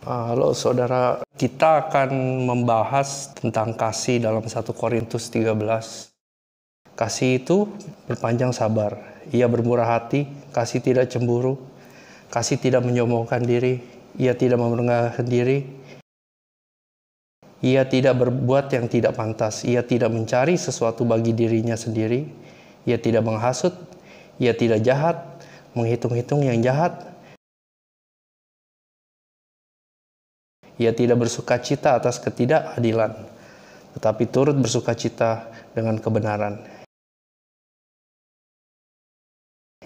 Halo saudara, kita akan membahas tentang kasih dalam 1 Korintus 13. Kasih itu berpanjang sabar, ia bermurah hati, kasih tidak cemburu, kasih tidak menyombongkan diri, ia tidak memerengahkan diri, ia tidak berbuat yang tidak pantas, ia tidak mencari sesuatu bagi dirinya sendiri, ia tidak menghasut, ia tidak jahat, menghitung-hitung yang jahat. Ia tidak bersukacita atas ketidakadilan, tetapi turut bersukacita dengan kebenaran.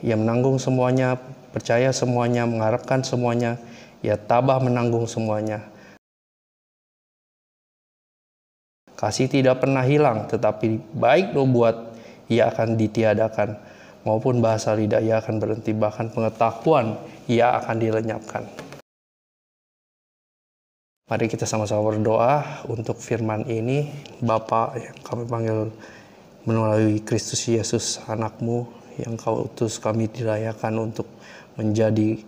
Ia menanggung semuanya, percaya semuanya, mengharapkan semuanya, ia tabah menanggung semuanya. Kasih tidak pernah hilang, tetapi baik buat ia akan ditiadakan, maupun bahasa lidah ia akan berhenti, bahkan pengetahuan ia akan dilenyapkan. Mari kita sama-sama berdoa untuk firman ini. Bapa yang kami panggil melalui Kristus Yesus, anak-Mu yang Kau utus kami dirayakan untuk menjadi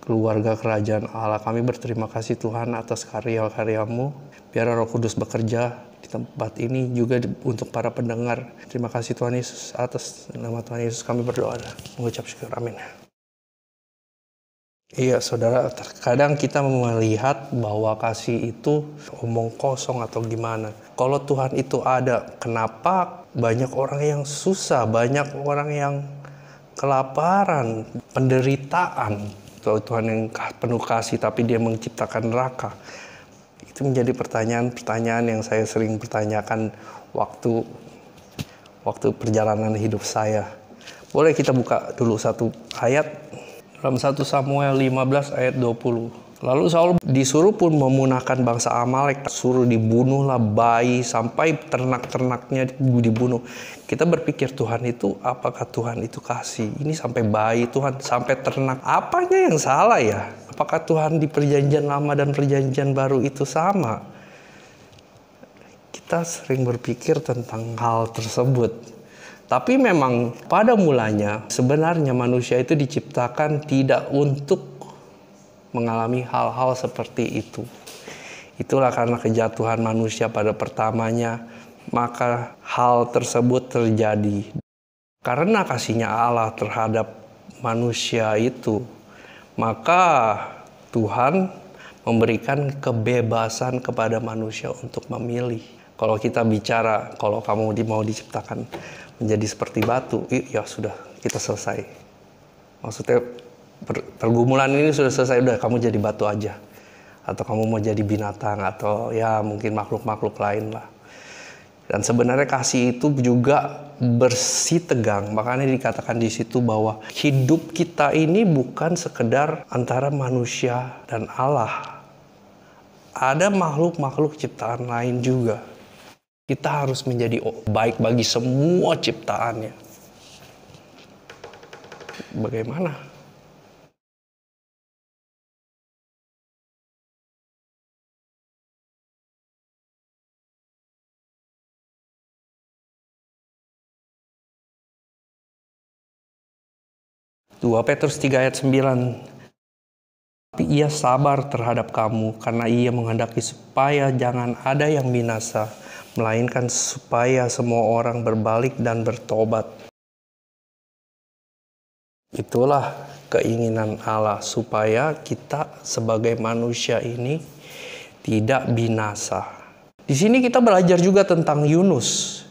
keluarga kerajaan Allah. Kami berterima kasih Tuhan atas karya-karya-Mu. Biar Roh Kudus bekerja di tempat ini juga untuk para pendengar. Terima kasih Tuhan Yesus, atas nama Tuhan Yesus kami berdoa dan mengucap syukur. Amin. Iya saudara, terkadang kita melihat bahwa kasih itu omong kosong atau gimana. Kalau Tuhan itu ada, kenapa banyak orang yang susah, banyak orang yang kelaparan, penderitaan. Kalau Tuhan yang penuh kasih tapi dia menciptakan neraka. Itu menjadi pertanyaan-pertanyaan yang saya sering pertanyakan waktu perjalanan hidup saya. Boleh kita buka dulu satu ayat dalam 1 Samuel 15 ayat 20. Lalu Saul disuruh pun memunahkan bangsa Amalek, suruh dibunuhlah bayi sampai ternak-ternaknya dibunuh. Kita berpikir Tuhan itu, apakah Tuhan itu kasih? Ini sampai bayi Tuhan, sampai ternak. Apanya yang salah ya? Apakah Tuhan di perjanjian lama dan perjanjian baru itu sama? Kita sering berpikir tentang hal tersebut. Tapi memang pada mulanya sebenarnya manusia itu diciptakan tidak untuk mengalami hal-hal seperti itu. Itulah karena kejatuhan manusia pada pertamanya, maka hal tersebut terjadi. Karena kasihnya Allah terhadap manusia itu, maka Tuhan memberikan kebebasan kepada manusia untuk memilih. Kalau kita bicara, kalau kamu mau diciptakan menjadi seperti batu, ya sudah, kita selesai. Maksudnya pergumulan ini sudah selesai, udah kamu jadi batu aja. Atau kamu mau jadi binatang, atau ya mungkin makhluk-makhluk lain lah. Dan sebenarnya kasih itu juga bersih tegang. Makanya dikatakan di situ bahwa hidup kita ini bukan sekedar antara manusia dan Allah. Ada makhluk-makhluk ciptaan lain juga. Kita harus menjadi baik bagi semua ciptaannya. Bagaimana? Dua Petrus 3 ayat 9. Tapi ia sabar terhadap kamu karena ia menghendaki supaya jangan ada yang binasa, melainkan supaya semua orang berbalik dan bertobat. Itulah keinginan Allah, supaya kita sebagai manusia ini tidak binasa. Di sini kita belajar juga tentang Yunus.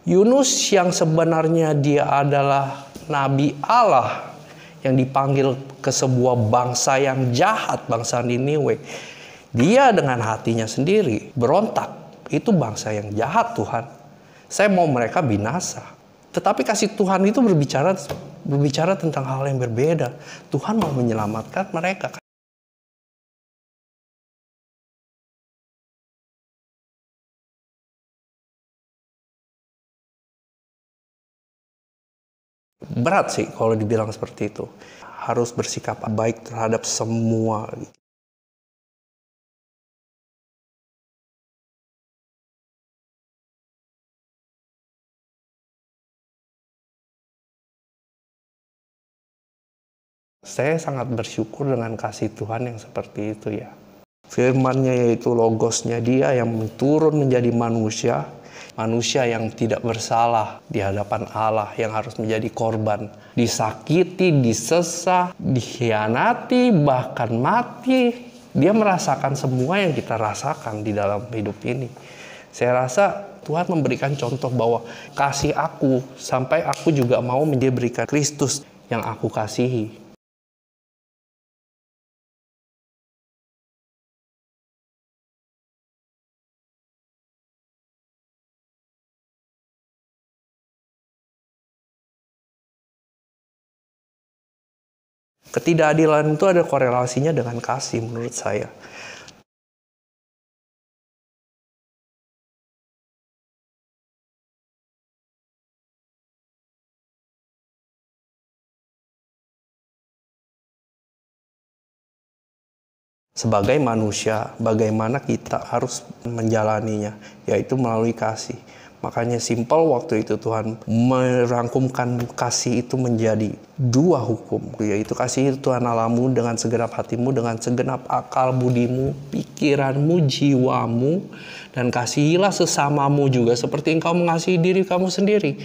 Yunus yang sebenarnya dia adalah nabi Allah yang dipanggil ke sebuah bangsa yang jahat, bangsa Niniwe. Dia dengan hatinya sendiri berontak. Itu bangsa yang jahat Tuhan. Saya mau mereka binasa. Tetapi kasih Tuhan itu berbicara tentang hal yang berbeda. Tuhan mau menyelamatkan mereka. Berat sih kalau dibilang seperti itu. Harus bersikap baik terhadap semua. Saya sangat bersyukur dengan kasih Tuhan yang seperti itu ya. Firman-Nya yaitu Logos-Nya, Dia yang turun menjadi manusia. Manusia yang tidak bersalah di hadapan Allah, yang harus menjadi korban. Disakiti, disesah, dikhianati, bahkan mati. Dia merasakan semua yang kita rasakan di dalam hidup ini. Saya rasa Tuhan memberikan contoh bahwa kasih aku, sampai aku juga mau memberikan Kristus yang aku kasihi. Ketidakadilan itu ada korelasinya dengan kasih menurut saya. Sebagai manusia, bagaimana kita harus menjalaninya, yaitu melalui kasih. Makanya simpel waktu itu Tuhan merangkumkan kasih itu menjadi 2 hukum, yaitu kasih Tuhan Allahmu dengan segenap hatimu, dengan segenap akal budimu, pikiranmu, jiwamu, dan kasihilah sesamamu juga seperti engkau mengasihi diri kamu sendiri.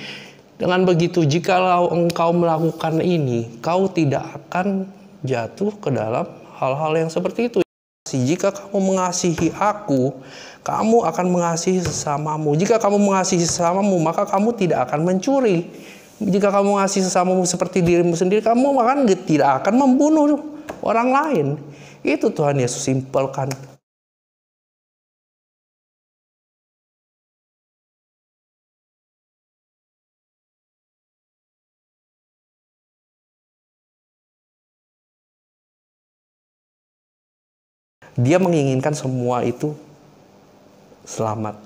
Dengan begitu, jikalau engkau melakukan ini, kau tidak akan jatuh ke dalam hal-hal yang seperti itu. Jika kamu mengasihi aku, kamu akan mengasihi sesamamu. Jika kamu mengasihi sesamamu, maka kamu tidak akan mencuri. Jika kamu mengasihi sesamamu seperti dirimu sendiri, kamu tidak akan membunuh orang lain. Itu Tuhan Yesus simpelkan. Dia menginginkan semua itu selamat.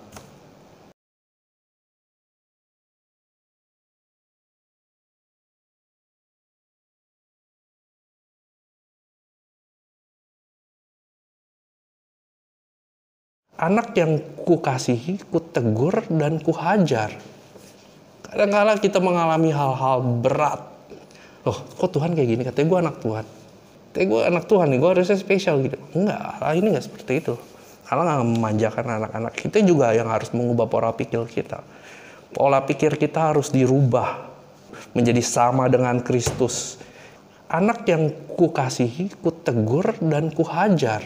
Anak yang kukasihi, kutegur, dan kuhajar. Kadang-kadang kita mengalami hal-hal berat. Loh, kok Tuhan kayak gini? Katanya gue anak Tuhan. Gue anak Tuhan nih, gue harusnya spesial gitu. Enggak, Allah ini enggak seperti itu. Allah nggak memanjakan anak-anak. Kita juga yang harus mengubah pola pikir kita. Pola pikir kita harus dirubah menjadi sama dengan Kristus. Anak yang kukasihi, kutegur, dan kuhajar.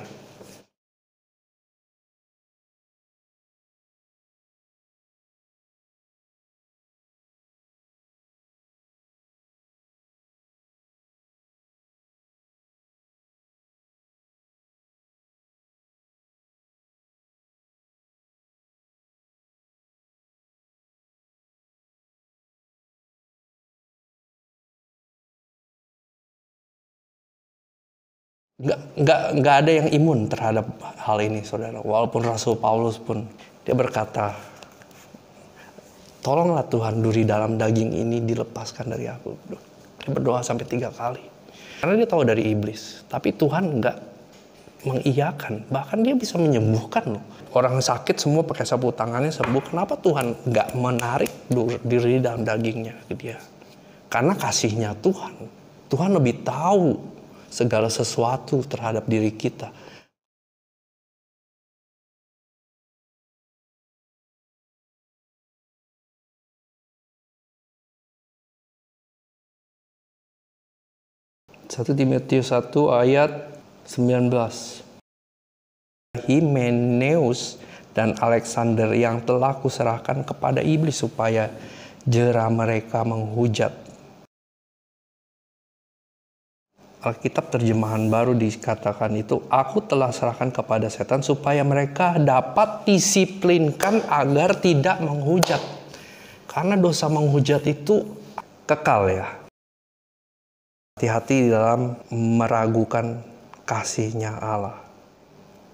Nggak ada yang imun terhadap hal ini, saudara. Walaupun Rasul Paulus pun, dia berkata, tolonglah Tuhan, duri dalam daging ini dilepaskan dari aku. Dia berdoa sampai 3 kali. Karena dia tahu dari iblis. Tapi Tuhan nggak mengiyakan. Bahkan dia bisa menyembuhkan loh. Orang sakit semua pakai sapu tangannya sembuh. Kenapa Tuhan nggak menarik diri dalam dagingnya ke dia? Karena kasihnya Tuhan. Tuhan lebih tahu segala sesuatu terhadap diri kita. Satu Timotius 1 ayat 19. Himeneus dan Alexander yang telah kuserahkan kepada iblis supaya jera mereka menghujat. Alkitab terjemahan baru dikatakan itu, aku telah serahkan kepada setan supaya mereka dapat disiplinkan agar tidak menghujat. Karena dosa menghujat itu kekal ya. Hati-hati dalam meragukan kasihnya Allah.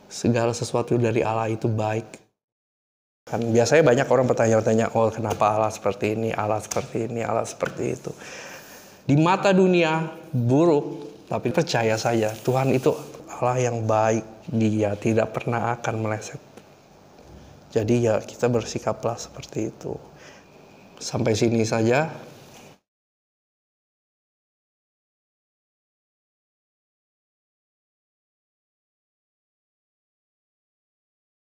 Segala sesuatu dari Allah itu baik. Kan biasanya banyak orang bertanya-tanya, oh kenapa Allah seperti ini, Allah seperti ini, Allah seperti itu. Di mata dunia buruk. Tapi percaya saja, Tuhan itu Allah yang baik. Dia tidak pernah akan meleset. Jadi ya kita bersikaplah seperti itu. Sampai sini saja.